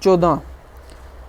14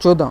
14،